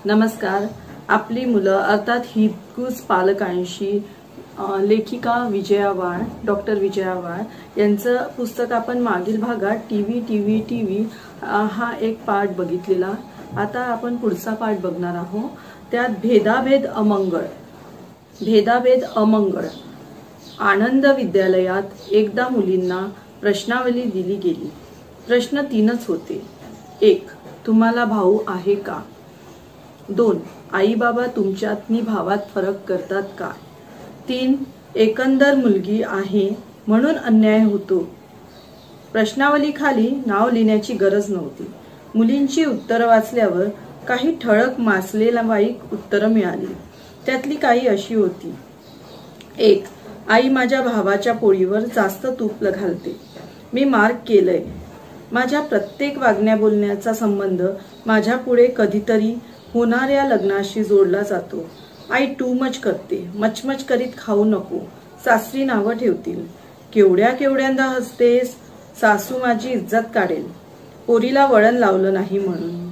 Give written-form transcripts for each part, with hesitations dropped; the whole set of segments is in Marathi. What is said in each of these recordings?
नमस्कार. आपली मुलं अर्थात हितगुज पालकांशी लेखिका विजया वाळ, डॉक्टर विजया वाळ यांचं पुस्तक आपण मागील भागात टीव्ही हा एक पाठ बघितलेला. आता आपण पुढचा पाठ बघणार आहोत. त्यात भेदाभेद अमंगळ. आनंद विद्यालयात एकदा मुलींना प्रश्नावली दिली गेली. प्रश्न 3च होते. 1. तुम्हाला भाऊ आहे का? 2. आई बाबा तुमच्यातनी भावात फरक करतात का? 3. एकंदर मुलगी आहे म्हणून अन्याय होतो. प्रश्नावलीखाली नाव लिहिण्याची गरज नव्हती. मुलींची उत्तरं वाचल्यावर काही ठळक मासलेवाईक उत्तरं मिळाली. त्यातली काही अशी होती. 1. आई माझ्या भावाच्या पोळीवर जास्त तूप घालते. मी मार्क केलंय. माझ्या प्रत्येक वागण्या बोलण्याचा संबंध माझ्या पुढे कधीतरी होणाऱ्या लग्नाशी जोडला जातो. आई टू मच करते. मचमच करीत खाऊ नको. सासरी नावं ठेवतील. केवढ्यांदा हसतेस. सासू माझी इज्जत काढेल. पोरीला वळण लावलं नाही म्हणून.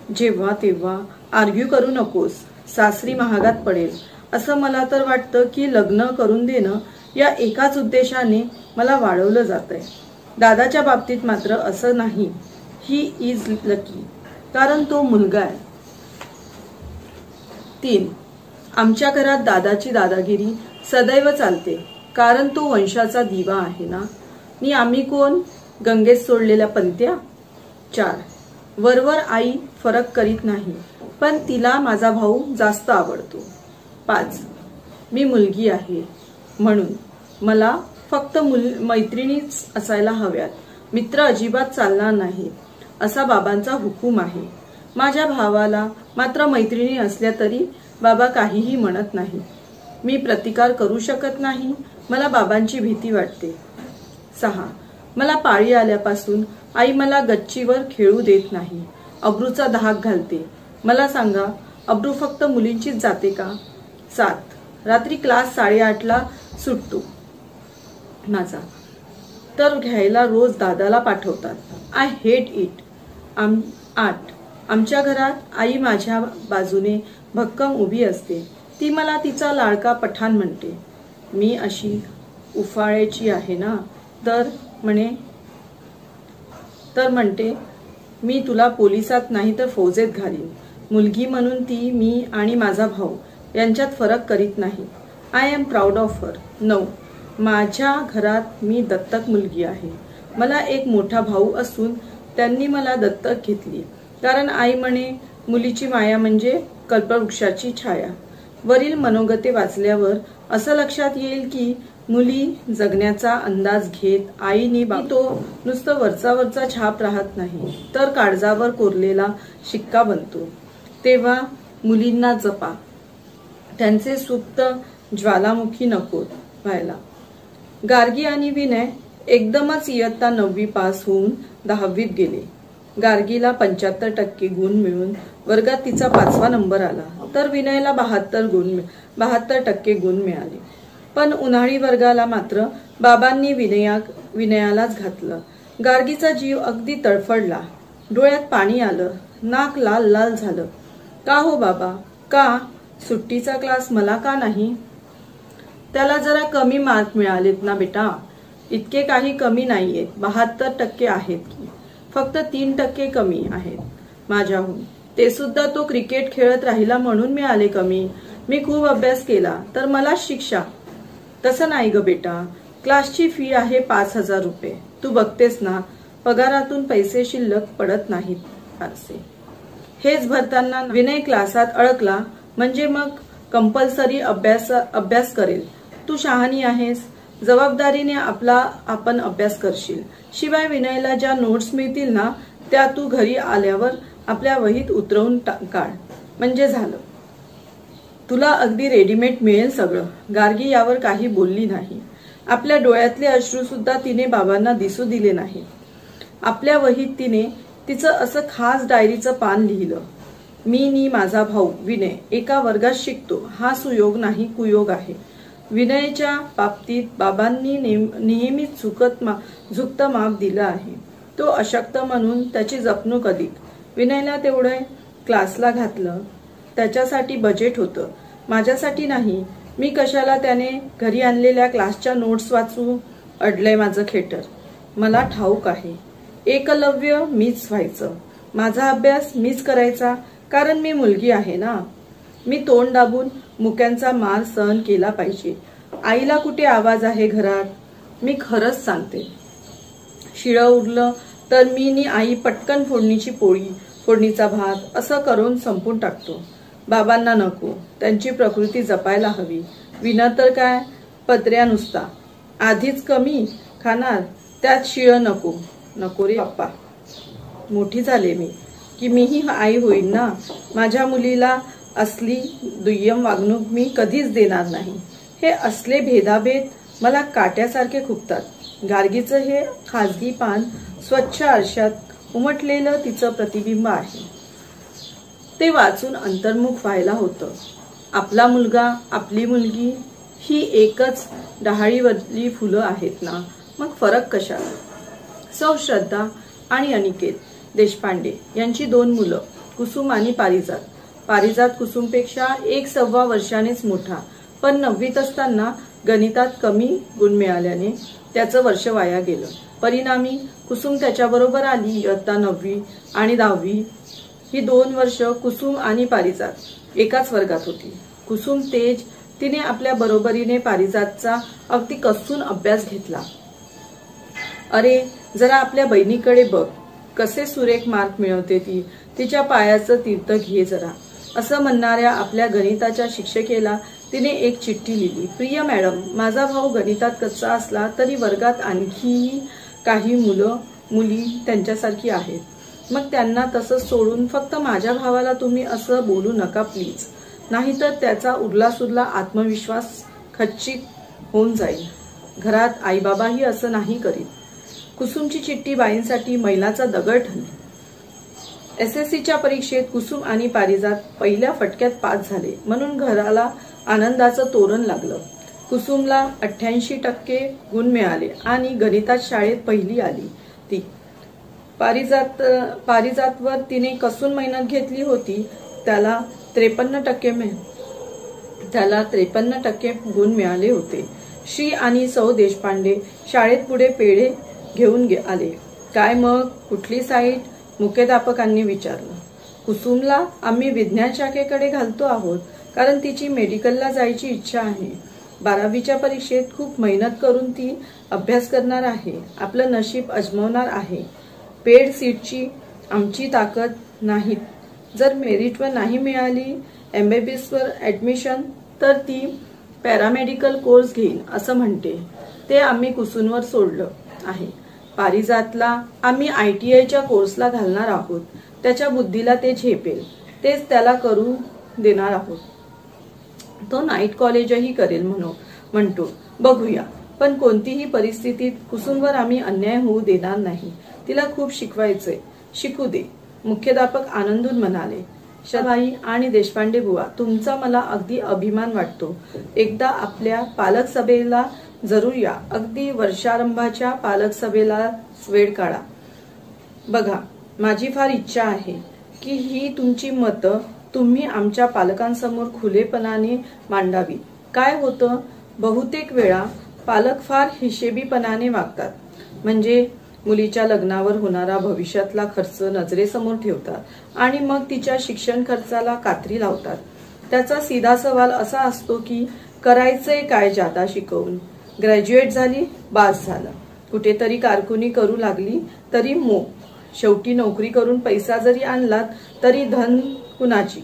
जेव्हा तेव्हा आर्ग्यू करू नकोस. सासरी महागात पडेल. असं मला तर वाटतं की लग्न करून देणं या एकाच उद्देशाने मला वाढवलं जातंय. दादाच्या बाबतीत मात्र असं नाही. ही इज लकी, कारण तो मुलगा आहे. 3. आमच्या घरात दादाची दादागिरी सदैव चालते, कारण तो वंशाचा दिवा आहे ना. नि आम्ही कोण? गंगेत सोडलेल्या पंत्या. 4. वरवर आई फरक करीत नाही, पण तिला माझा भाऊ जास्त आवडतो. 5. मी मुलगी आहे म्हणून मला फक्त मैत्रिणीच असायला हव्यात. मित्र अजिबात चालणार नाही असा बाबांचा हुकूम आहे. माझ्या भावाला मात्र मैत्रिणी असल्या तरी बाबा काहीही म्हणत नाही. मी प्रतिकार करू शकत नाही. मला बाबांची भीती वाटते. 6. मला पाळी आल्यापासून आई मला गच्चीवर खेळू देत नाही. अब्रूचा धाक घालते. मला सांगा, अब्रू फक्त मुलींचीच जाते का? 7. रात्री क्लास 8:30ला सुटतो माझा, तर घ्यायला रोज दादाला पाठवतात. I hate it. 8. आमच्या घरात आई माझ्या बाजूने भक्कम उभी असते. ती मला तिचा लाडका पठाण म्हणते. मी अशी उफाळ्याची आहे ना, तर म्हणते मी तुला पोलिसात नाही तर फौजेत घालीन. मुलगी म्हणून ती मी आणि माझा भाऊ यांच्यात फरक करीत नाही. I am proud of her. 9. माझ्या घरात मी दत्तक मुलगी आहे. मला एक मोठा भाऊ असून त्यांनी मला दत्तक घेतली, कारण आई म्हणे मुलीची माया म्हणजे कल्पवृक्षाची छाया. वरील मनोगते वाचल्यावर असं लक्षात येईल की मुली जगण्याचा अंदाज घेत आईने तो नुसतं वरचा छाप राहत नाही, तर काळजावर कोरलेला शिक्का बनतो. तेव्हा मुलींना जपा. त्यांचे सुप्त ज्वालामुखी नको व्हायला. गार्गी आणि विनय एकदमच इयत्ता 9वी पास होऊन 10वीत गेले. गार्गीला 75% गुण मिळून वर्गात तिचा 5वा नंबर आला, तर विनयला 72% गुण मिळाले. पण उन्हाळी वर्गाला मात्र बाबांनी विनयालाच घातलं. गार्गीचा जीव अगदी तडफडला. डोळ्यात पाणी आलं. नाक लाल लाल झालं. का हो बाबा, का? सुट्टीचा क्लास मला का नाही? त्याला जरा कमी मार्क मिळालेत ना बेटा. इतके काही कमी नाहीयेत. 72% आहेत की. फक्त 3% कमी आहेत माझ्याहून. ते सुद्धा तो क्रिकेट खेळत राहिला म्हणून मिळाले कमी. मी खूप अभ्यास केला तर मला शिक्षा. तसं नाही ग बेटा. क्लासची फी आहे 5,000 रुपये. तू बघतेस ना, पगारातून पैसे शिल्लक पडत नाहीत फारसे. हेच भरताना विनय क्लासात अडकला म्हणजे मग कंपल्सरी अभ्यास करेल. तू शहाणी आहेस. जबाबदारीने आपण अभ्यास करशील. शिवाय विनयला ज्या नोट्स मिळतील ना, त्या तू घरी आल्यावर आपल्या वहीत उतरवून काढ, म्हणजे झालं. तुला अगदी रेडीमेड मिळेल सगळं. गार्गी यावर काही बोलली नाही. आपल्या डोळ्यातले अश्रू सुद्धा तिने बाबांना दिसू दिले नाही. आपल्या वहीत तिने तिचं असं खास डायरीचं पान लिहिलं. मी नि माझा भाऊ विनय एका वर्गात शिकतो. हा सुयोग नाही, कुयोग आहे. विनयच्या बाबतीत बाबांनी नेहमीच झुकतं माप दिलं आहे. तो अशक्त म्हणून त्याची जपणूक अधिक. विनयला तेवढे क्लासला घातलं त्याच्यासाठी बजेट होतं, माझ्यासाठी नाही. मी कशाला त्याने घरी आणलेल्या क्लासच्या नोट्स वाचू? अडलंय माझं खेटर. मला ठाऊक आहे, एकलव्य मीच व्हायचं, माझा अभ्यास मीच करायचा, कारण मी मुलगी आहे ना. मी तोंड दाबून मुक्यांचा मार सहन केला पाहिजे. आईला कुठे आवाज आहे घरात? मी खरंच सांगते, शिळं उरलं तर मी नी आई पटकन फोडणीची पोळी, फोडणीचा भात असं करून संपून टाकतो. बाबांना नको, त्यांची प्रकृती जपायला हवी. विना तर काय, पत्र्या नुसता. आधीच कमी खाणार, त्यात शिळं नको. नको रे बाप्पा. मोठी झाले मी की मीही आई होईन ना. माझ्या मुलीला असली दुय्यम वागणूक मी कधीच देणार नाही. हे असले भेदाभेद मला काट्यासारखे खुपतात. गार्गीचं हे खाजगी पान स्वच्छ आरशात उमटलेलं तिचं प्रतिबिंब आहे. ते वाचून अंतर्मुख व्हायला होतं. आपला मुलगा, आपली मुलगी ही एकच डहाळीवरली फुलं आहेत ना, मग फरक कशाला? सौ श्रद्धा आणि अनिकेत देशपांडे यांची 2 मुलं, कुसुम आणि पारिजात. पारिजात कुसुमपेक्षा 1.25 वर्षानेच मोठा, पण 9वीत असताना गणितात कमी गुण मिळाल्याने त्याचं वर्ष वाया गेलं. परिणामी कुसुम त्याच्याबरोबर आली. इयत्ता 9वी आणि 10वी ही 2 वर्ष कुसुम आणि पारिजात एकाच वर्गात होती. कुसुम तेज, तिने आपल्या बरोबरीने पारिजातचा अगदी कसून अभ्यास घेतला. अरे जरा आपल्या बहिणीकडे बघ, कसे सुरेख मार्क मिळवते ती, तिच्या पायाचं तीर्थ घे जरा, असं म्हणणाऱ्या आपल्या गणिताच्या शिक्षकेला तिने एक चिठ्ठी लिहिली. प्रिय मॅडम, माझा भाऊ गणितात कच्चा असला तरी वर्गात आणखीही काही मुलं मुली त्यांच्यासारखी आहेत. मग त्यांना तसंच सोडून फक्त माझ्या भावाला तुम्ही असं बोलू नका प्लीज, नाहीतर त्याचा उरलासुरला आत्मविश्वास खच्चित होऊन जाईल. घरात आईबाबाही असं नाही करीत. कुसुमची चिठ्ठी बाईंसाठी मैलाचा दगड ठरली. SSCच्या परीक्षेत कुसुम आणि पारिजात पहिल्या फटक्यात पास झाले म्हणून घराला आनंदाचं तोरण लागलं. कुसुमला 88% गुण मिळाले आणि गणितात शाळेत पहिली आली ती. पारिजातवर तिने कसून मेहनत घेतली होती, त्याला 53% गुण मिळाले होते. श्री आणि सौ देशपांडे शाळेत पुढे पेढे घेऊन आले. काय मग, कुठली साईट? मुख्याध्यापकांनी विचारलं. कुसुमला आम्ही विज्ञान शाखेकडे घालतो आहोत, कारण तिची मेडिकलला जायची इच्छा आहे. 12वीच्या परीक्षेत खूप मेहनत करून ती अभ्यास करणार आहे, आपलं नशीब अजमावणार आहे. पेड सीटची आमची ताकद नाही. जर मेरिटवर नाही मिळाली MBBSवर ऍडमिशन तर ती पॅरामेडिकल कोर्स घेईन असं म्हणते. ते आम्ही कुसुमवर सोडलं आहे. पारिजातला आम्ही ITIच्या कोर्सला घालणार आहोत. त्याच्या बुद्धीला ते झेपेल, तेच त्याला करू देणार आहोत. तो नाईट कॉलेजही करेल म्हणतो. बघूया, पण कोणतीही परिस्थितीत कुसुमवर आम्ही अन्याय होऊ देणार नाही. तिला खूप शिकवायचंय, शिकू दे, मुख्याध्यापक आनंदून म्हणाले. शबाई आणि देशपांडे बुवा, तुमचा मला अगदी अभिमान वाटतो. एकदा आपल्या पालक सभेला जरूर या. अगदी वर्षारंभाच्या पालक सभेला वेळ काढा. बघा, माझी फार इच्छा आहे की ही तुमची मतं तुम्ही आमच्या पालकांसमोर खुलेपणाने मांडावी. काय होतं, बहुतेक वेळा पालक फार हिशेबीपणाने वागतात. म्हणजे मुलीच्या लग्नावर होणारा भविष्यातला खर्च नजरेसमोर ठेवतात आणि मग तिच्या शिक्षण खर्चाला कात्री लावतात. त्याचा सीधा सवाल असा असतो की करायचंय काय जादा शिकवून? ग्रॅज्युएट झाली, बास झालं. कुठेतरी कारकुनी करू लागली तरी मोक. शेवटी नोकरी करून पैसा जरी आणलात तरी धन कुणाची?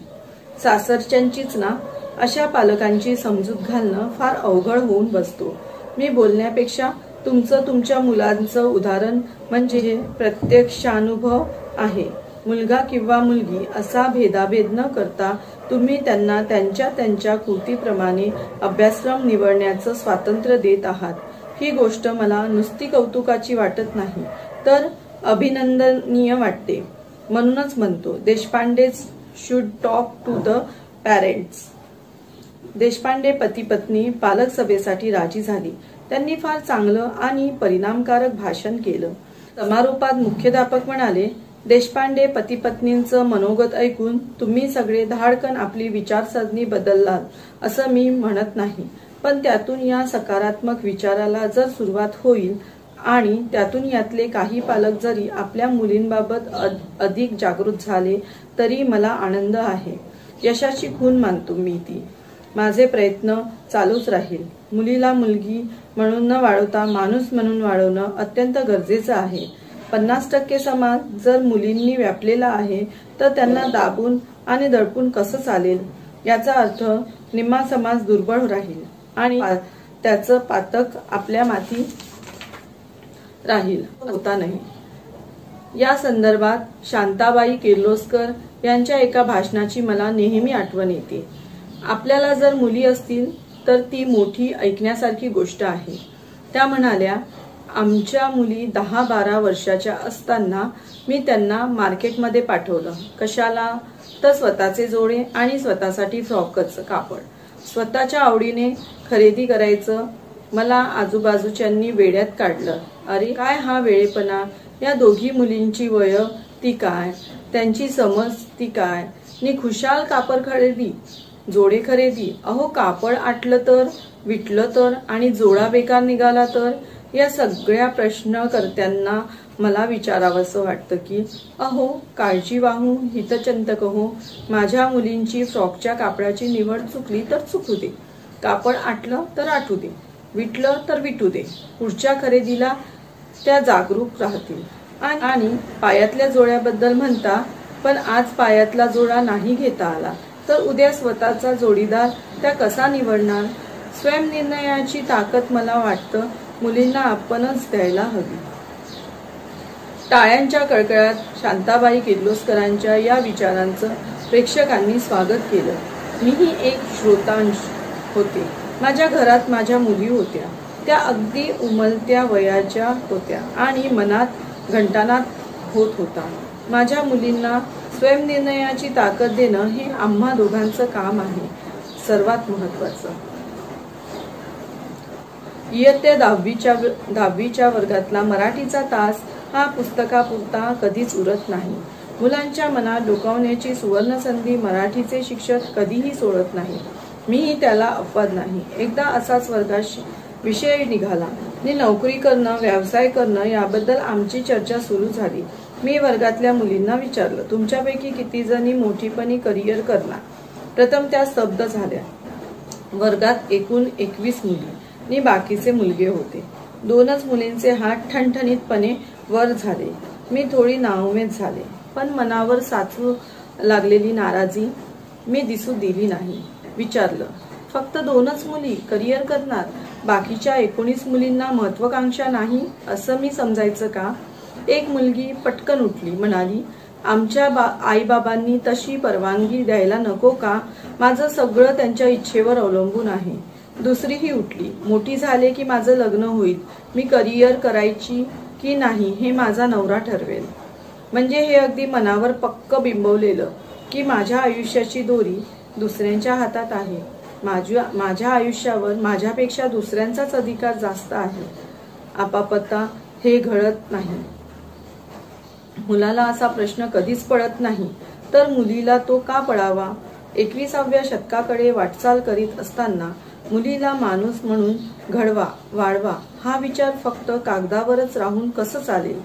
सासरच्यांचीच ना. अशा पालकांची समजूत घालणं फार अवघड होऊन बसतो. मी बोलण्यापेक्षा तुमच्या मुलांचं उदाहरण म्हणजे प्रत्यक्षानुभव आहे. मुलगा किंवा मुलगी असा भेदाभेद न करता तुम्ही त्यांना त्यांच्या कृतीप्रमाणे अभ्यासक्रम निवडण्याचं स्वातंत्र्य देत आहात. ही गोष्ट मला नुसती कौतुकाची वाटत नाही, तर अभिनंदनीय वाटते. म्हणूनच म्हणतो, Deshpandes should talk to the parents. Deshpande पती पत्नी पालक सभेसाठी राजी झाली. त्यांनी फार चांगलं आणि परिणामकारक भाषण केलं. समारोपात मुख्याध्यापक म्हणाले, देशपांडे पती पत्नींचं मनोगत ऐकून तुम्ही सगळे धाडकन आपली विचारसरणी बदललात असं मी म्हणत नाही, पण त्यातून या सकारात्मक विचाराला जर सुरुवात होईल आणि त्यातून यातले काही पालक जरी आपल्या मुलींबाबत अधिक जागृत झाले तरी मला आनंद आहे. यशाची खूण मानतो मी ती. माझे प्रयत्न चालूच राहील. मुलीला मुलगी म्हणून न वाढवता माणूस म्हणून वाढवणं अत्यंत गरजेचं आहे. 50% समाज जर मुलींनी व्यापलेला आहे तर त्यांना दाबून आणि दडपून कसं चालेल? याचा अर्थ निम्मा समाज दुर्बळ राहील आणि त्याचं पातक आपल्या माथी राहील होता नाही. या संदर्भात शांताबाई किर्लोस्कर यांच्या एका भाषणाची मला नेहमी आठवण येते. आपल्याला जर मुली असतील तर ती मोठी ऐकण्यासारखी गोष्ट आहे. त्या म्हणाल्या, आमच्या मुली 10-12 वर्षाच्या असताना मी त्यांना मार्केटमध्ये पाठवलं. कशाला? तर स्वतःचे जोडे आणि स्वतःसाठी फ्रॉकचं कापड स्वतःच्या आवडीने खरेदी करायचं. मला आजूबाजूच्यांनी वेड्यात काढलं. अरे काय हा वेळेपणा? या दोघी मुलींची वय ती काय, त्यांची समज ती काय, नि खुशाल कापड खरेदी, जोडे खरेदी. अहो कापड आटलं तर, विटलं तर आणि जोडा बेकार निघाला तर? या सगळ्या प्रश्नकर्त्यांना मला विचारावंसं वाटतं की अहो काळजी वाहू हितचंतक हो, माझ्या मुलींची फ्रॉकच्या कापडाची निवड चुकली तर चुकू दे, कापड आटलं तर आटू दे, विटलं तर विटू दे. पुढच्या खरेदीला त्या जागरूक राहतील. आणि पायातल्या जोड्याबद्दल म्हणता, पण आज पायातला जोडा नाही घेता आला तर उद्या स्वतःचा जोडीदार त्या कसा निवडणार? स्वयंनिर्णयाची ताकद मला वाटतं मुलींना आपणच द्यायला हवी. टाळ्यांच्या कडकडाट शांताबाई किर्लोस्करांच्या या विचारांचं प्रेक्षकांनी स्वागत केलं. मीही एक श्रोतांश होते. माझ्या घरात माझ्या मुली होत्या. त्या अगदी उमलत्या वयाच्या होत्या आणि मनात घंटानाद होत होता. माझ्या मुलींना स्वयंनिर्णयाची ताकद देणं हे आम्हा दोघांचं काम आहे. सर्वात महत्वाचं, इयत्ता 10वीच्या वर्गातला मराठीचा तास हा पुस्तकापुरता कधीच उरत नाही. मुलांच्या मनात डोकावण्याची सुवर्ण संधी मराठीचे शिक्षक कधीही सोडत नाही. मीही त्याला अपवाद नाही. एकदा असाच वर्गात विषय निघाला नि नोकरी करणं, व्यवसाय करणं याबद्दल आमची चर्चा सुरू झाली. मी वर्गातल्या मुलींना विचारलं, तुमच्यापैकी किती जणी मोठीपणी करिअर करणार? प्रथम त्या स्तब्ध झाल्या. वर्गात एकूण 21 मुली नि बाकीचे मुलगे होते. 2च मुलींचे हात ठणठणीतपणे वर झाले. मी थोडी नाउमेद झाले, पण मनावर साचू लागलेली नाराजी मी दिसू दिली नाही. विचारलं, फक्त 2च मुली करिअर करणार, बाकीच्या 19 मुलींना महत्वाकांक्षा नाही असं मी समजायचं का? एक मुलगी पटकन उठली, म्हणाली, आमच्या आईबाबांनी तशी परवानगी द्यायला नको का? माझं सगळं त्यांच्या इच्छेवर अवलंबून आहे. दुसरीही उठली, मोठी झाले की माझं लग्न होईल, मी करिअर करायची की नाही हे माझा नवरा ठरवेल. म्हणजे हे अगदी मनावर पक्क बिंबवलेलं की माझ्या आयुष्याची दोरी दुसऱ्यांच्या हातात आहे. माझ्या आयुष्यावर माझ्यापेक्षा दुसऱ्यांचाच अधिकार जास्त आहे. आपापता हे घडत नाही. मुलाला असा प्रश्न कधीच पडत नाही तर मुलीला तो का पडावा? 21व्या शतकाकडे वाटचाल करीत असताना मुलीला माणूस म्हणून घडवा, वाढवा हा विचार फक्त कागदावरच राहून कसं चालेल?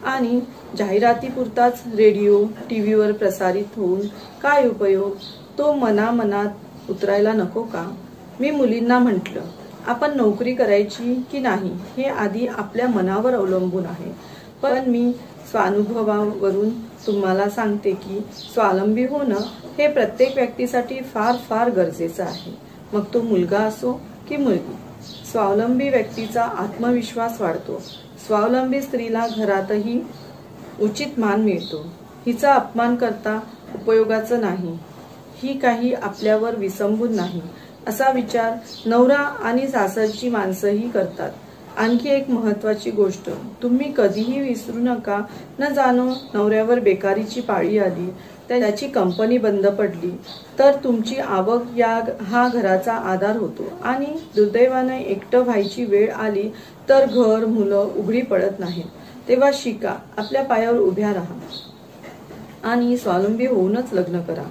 आणि जाहिरातीपुरताच रेडिओ, टीव्हीवर प्रसारित होऊन काय उपयोग? तो मनात उतरायला नको का? मी मुलींना म्हटलं, आपण नोकरी करायची की नाही हे आधी आपल्या मनावर अवलंबून आहे. पण मी स्वानुभवावरून तुम्हाला सांगते की स्वावलंबी होणं हे प्रत्येक व्यक्तीसाठी फार फार गरजेचं आहे. मग तो मुलगा असो की मुलगी. स्वावलंबी व्यक्तीचा आत्मविश्वास वाढतो. स्वावलंबी स्त्रीला घरातही उचित मान मिळतो. हिचा अपमान करता उपयोगाचं नाही. ही काही आपल्यावर विसंबून नाही असा विचार नवरा आणि सासरची माणसंही करतात. आणखी एक महत्वाची गोष्ट तुम्ही कधीही विसरू नका, न जाणो नवऱ्यावर बेकारीची पाळी आली, त्याची कंपनी बंद पडली तर तुमची आवक हा घराचा आधार होतो आणि दुर्दैवाने एकटं व्हायची वेळ आली तर घर, मुलं उघडी पडत नाहीत. तेव्हा शिका, आपल्या पायावर उभ्या राहा. आणि स्वावलंबी होऊनच लग्न करा.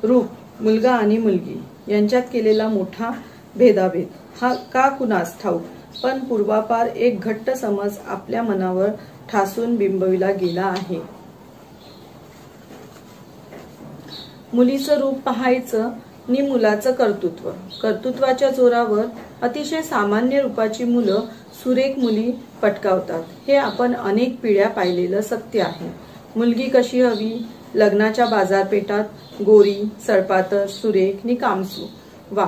रूप, मुलगा आणि मुलगी यांच्यात केलेला मोठा भेदाभेद हा का कुणास ठाऊक, पण पूर्वापार एक घट्ट समज आपल्या मनावर ठासून बिंबविला गेला आहे. मुलीचं रूप पाहायचं नि मुलाचं कर्तृत्व. कर्तृत्वाच्या जोरावर अतिशय सामान्य रूपाची मुलं सुरेख मुली पटकावतात. हे आपण अनेक पिढ्या पाहिलेलं सत्य आहे. मुलगी कशी हवी? लग्नाच्या बाजारपेठात गोरी, सडपातळ, सुरेख नि कामसू. वा,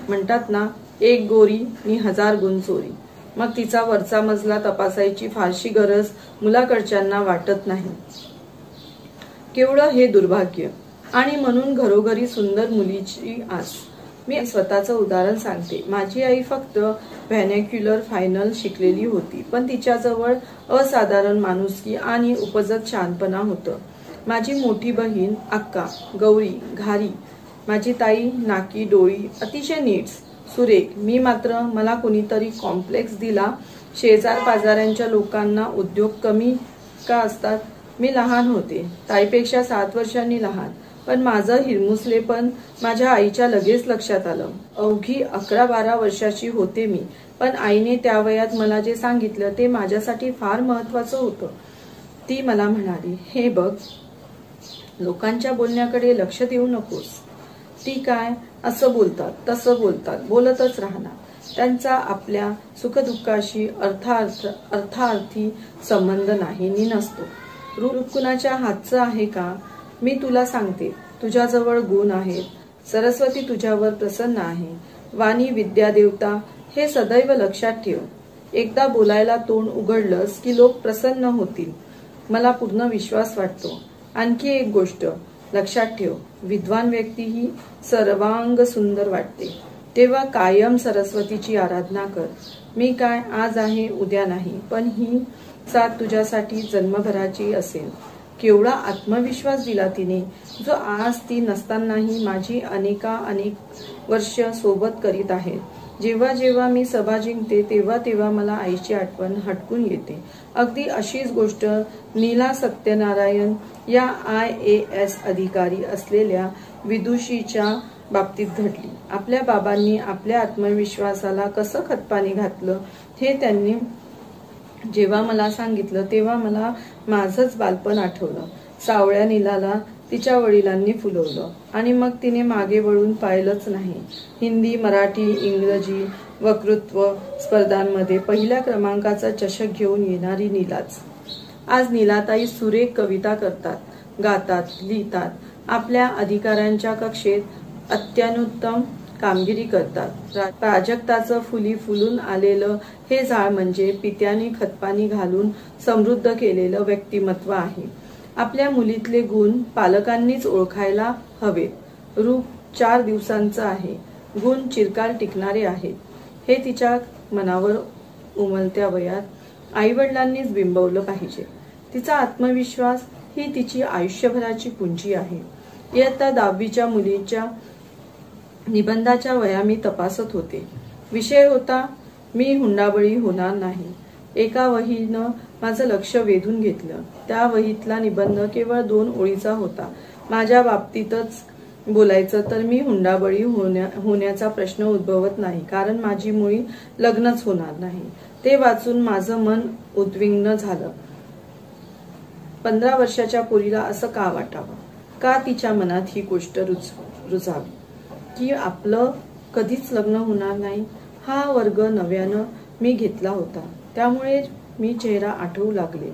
म्हणतात ना, एक गोरी नि 1000 गुण चोरी. मग तिचा वरचा मजला तपासायची फारशी गरज मुलाकडच्यांना वाटत नाही. केवढं हे दुर्भाग्य. आणि म्हणून घरोघरी सुंदर मुलीची आस. मी स्वतःचं उदाहरण सांगते. माझी आई फक्त व्हर्नॅक्युलर फायनल शिकलेली होती, पण तिच्याजवळ असाधारण माणुसकी आणि उपजत शहाणपणा होतं. माझी मोठी बहीण अक्का, गौरी, घारी. माझी ताई नाकी डोळी अतिशय नीट, सुरेख. मी मात्र, मला कुणीतरी कॉम्प्लेक्स दिला. शेजार पाजाऱ्यांच्या लोकांना उद्योग कमी का असतात? मी लहान होते, ताईपेक्षा 7 वर्षांनी लहान, पण माझं हिरमुसलेपण माझ्या आईच्या लगेच लक्षात आलं. अवघी 11-12 वर्षाची होते मी, पण आईने त्या वयात मला जे सांगितलं ते माझ्यासाठी फार महत्वाचं होतं. ती मला म्हणाली, हे बघ, लोकांच्या बोलण्याकडे लक्ष देऊ नकोस. ती काय असं बोलतात, तसं बोलतात, बोलतच राहणार. त्यांचा आपल्या सुखदुःखाशी अर्थार्थी संबंध नाही नि नसतो. रूप कुणाच्या हातचं आहे का? मी तुला सांगते, तुझ्याजवळ गुण आहेत. सरस्वती तुझ्यावर प्रसन्न आहे. वाणी विद्या देवता हे सदैव लक्षात ठेव. एकदा बोलायला तोंड उघडलंस की लोक प्रसन्न होतील. मला पूर्ण विश्वास वाटतो. आणखी एक गोष्ट लक्षात ठेव, विद्वान व्यक्ती ही सर्वांग सुंदर वाटते. तेव्हा कायम सरस्वतीची आराधना कर. मी काय आज आहे उद्या नाही, पण ही साथ तुझ्यासाठी जन्मभराची असेल. केवढा आत्मविश्वास दिला तिने, जो आज ती नसतानाही माझी अनेक वर्ष सोबत करीत आहे. जेव्हा जेव्हा मी सभा जिंकते तेव्हा तेव्हा मला आईची आठवण हटकून येते. अगदी अशीच गोष्ट नीला सत्यनारायण या IAS अधिकारी असलेल्या विदुषीच्या बाबतीत घडली. आपल्या बाबांनी आपल्या आत्मविश्वासाला कसं खतपाणी घातलं हे त्यांनी जेव्हा मला सांगितलं तेव्हा मला माझंच बालपण आठवलं. सावळ्या नीलाला तिच्या वडिलांनी फुलवलं आणि मग तिने मागे वळून पाहिलंच नाही. हिंदी, मराठी, इंग्रजी वक्तृत्व स्पर्धांमध्ये पहिल्या क्रमांकाचा चषक घेऊन येणारी नीलाच. आज नीलाताई सुरेख कविता करतात, गातात, लिहितात. आपल्या अधिकाऱ्यांच्या कक्षेत अत्युत्तम कामगिरी करतात. प्राजक्ताचं फुली फुलून आलेलं हे झाड म्हणजे पित्याने खतपाणी घालून समृद्ध केलेलं व्यक्तिमत्व आहे. आपल्या मुलीतले गुण पालकांनीच ओळखायला हवेत. रूप 4 दिवसांचं आहे, गुण चिरकाल टिकणारे आहेत. हे तिच्या मनावर उमलत्या वयात आईवडिलांनीच बिंबवलं पाहिजे. तिचा आत्मविश्वास ही तिची आयुष्यभराची पुंजी आहे. इयत्ता 10वीच्या मुलीच्या निबंधाच्या वह्या मी तपासत होते. विषय होता, मी हुंडाबळी होणार नाही. एका वहीनं माझं लक्ष वेधून घेतलं. त्या वहीतला निबंध केवळ 2 ओळीचा होता. माझ्या बाबतीतच बोलायचं तर मी हुंडाबळी होण्याचा प्रश्न उद्भवत नाही, कारण माझी मुळी लग्नच होणार नाही. ते वाचून माझं मन उद्विग्न झालं. 15 वर्षाच्या पोरीला असं का वाटावं? का तिच्या मनात ही गोष्ट रुजावी की आपलं कधीच लग्न होणार नाही? हा वर्ग नव्यानं मी घेतला होता, त्यामुळे मी चेहरा आठवू लागले.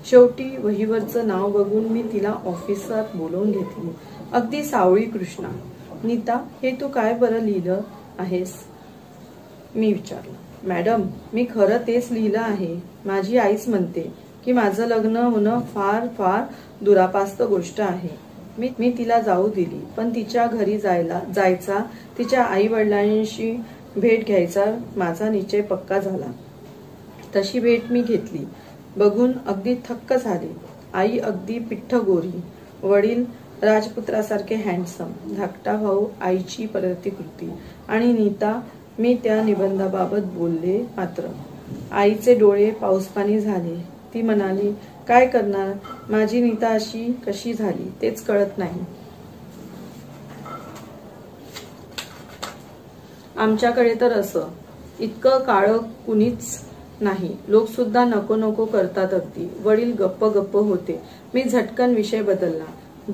शेवटी वहीवरचं नाव बघून मी तिला ऑफिसात बोलवून घेतली. अगदी सावळी कृष्णा. नीता, हे तू काय बरं लिहिलं आहेस? मी विचारलं. मॅडम, मी खरं तेच लिहिलं आहे. माझी आईच म्हणते की माझं लग्न होणं फार फार दुरापास्त गोष्ट आहे. मी तिला जाऊ दिली, पण तिच्या घरी जायचा, तिच्या आई वडिलांशी भेट घ्यायचा माझा निश्चय पक्का झाला. तशी भेट मी घेतली. बघून अगदी थक्क झाले. आई अगदी पिठ्ठ गोरी, वडील राजपुत्रासारखे हँडसम, धाकटा भाऊ आईची प्रतिकृती. आणि नीता, मी त्या निबंधाबाबत बोलले मात्र आईचे डोळे पाऊसपाणी झाले. ती म्हणाली, काय करणार, माझी नीता अशी कशी झाली तेच कळत नाही. आमच्याकडे तर असं इतकं काळं कुणीच नाही. लोक सुद्धा नको नको करतात अगदी. वडील गप्प गप्प होते. मी झटकन विषय बदलला.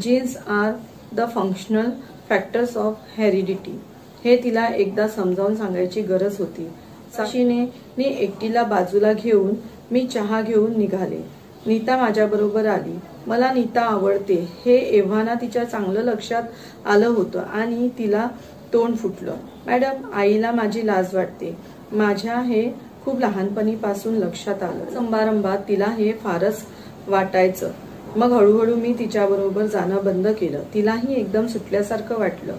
Genes are the functional factors of heredity. हे तिला एकदा समजावून सांगायची गरज होती. साक्षीने मी एकटीला बाजूला घेऊन मी चहा घेऊन निघाले. नीता माझ्याबरोबर आली. मला नीता आवडते हे एव्हाना तिच्या चांगलं लक्षात आलं होतं आणि तिला तोंड फुटलं. मॅडम, आईला माझी लाज वाटते. माझ्या हे खूप लहानपणीपासून लक्षात आलं. समारंभात तिला हे फारच वाटायचं. मग हळूहळू मी तिच्याबरोबर जाणं बंद केलं. तिलाही एकदम सुटल्यासारखं वाटलं.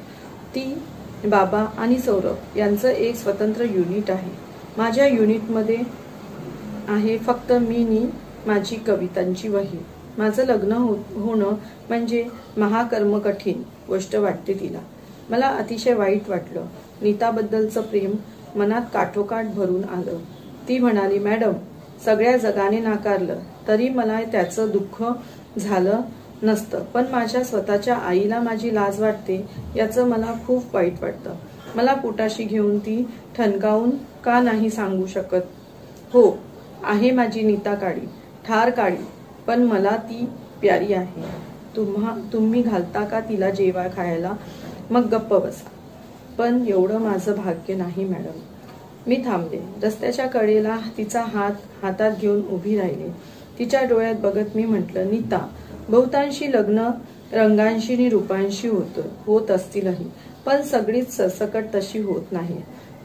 ती बाबा आणि सौरभ यांचं एक स्वतंत्र युनिट आहे. माझ्या युनिटमध्ये आहे फक्त मी नी माझी कवितांची वही. माझं लग्न होणं म्हणजे महाकर्म कठीण गोष्ट वाटते तिला. मला अतिशय वाईट वाटलं. नीताबद्दलचं प्रेम मनात काठोकाठ भरून आलं. ती म्हणाली, मॅडम, सगळ्या जगाने नाकारलं तरी मला त्याचं दुःख झालं नसतं, पण माझ्या स्वतःच्या आईला माझी लाज वाटते याचं मला खूप वाईट वाटतं. मला पोटाशी घेऊन ती ठणकावून का नाही सांगू शकत? हो, आहे माझी नीता काळी, ठार काळी, पण मला ती प्यारी आहे. तुम्ही घालता का तिला जेवा खायला? मग गप्प बसा. पण एवढं माझं भाग्य नाही मॅडम. मी थांबले. रस्त्याच्या कडेला तिचा हात हातात घेऊन उभी राहिले. तिच्या डोळ्यात बघत मी म्हटलं, नीता, बहुतांशी लग्न रंगांशी आणि रूपांशी होत असतीलही, पण सगळीच सरसकट तशी होत नाही.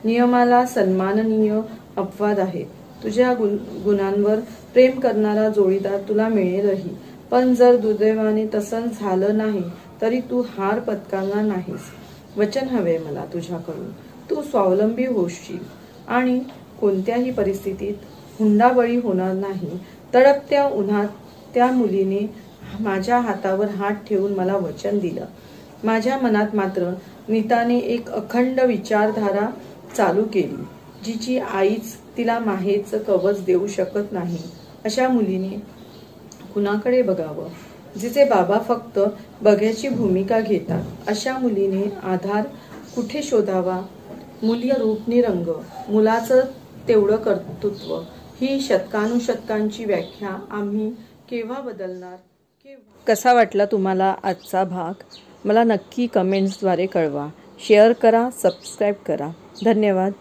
नियमाला सन्माननीय अपवाद आहेत. तुझ्या गुणांवर प्रेम करणारा जोडीदार तुला मिळेलही, पण जर दुर्दैवाने तसं झालं नाही तरी तू हार पत्करणार नाहीस. वचन हवे मला तुझ्याकडून. तू स्वावलंबी होशील आणि कोणत्याही परिस्थितीत हुंडाबळी होणार नाही. तडकत्या उन्हात त्या मुलीने माझ्या हातावर हात ठेवून मला वचन दिलं. माझ्या मनात मात्र नीताने एक अखंड विचारधारा चालू केली, जिची आईच तिला माहेरचं कवच देऊ शकत नाही. अशा मुलीने कुणाकडे बघावं? जिचे बाबा फक्त बघ्याची भूमिका घेतात. अशा मुलीने आधार कुठे शोधावा? मुली रूप निरंग, मुलाचं तेवढं कर्तृत्व, ही शतकानुशतकांची व्याख्या आम्ही केव्हा बदलणार? कसा वाटला तुम्हाला आजचा भाग? मला नक्की कमेंट्सद्वारे कळवा. शेअर करा, सबस्क्राईब करा. धन्यवाद.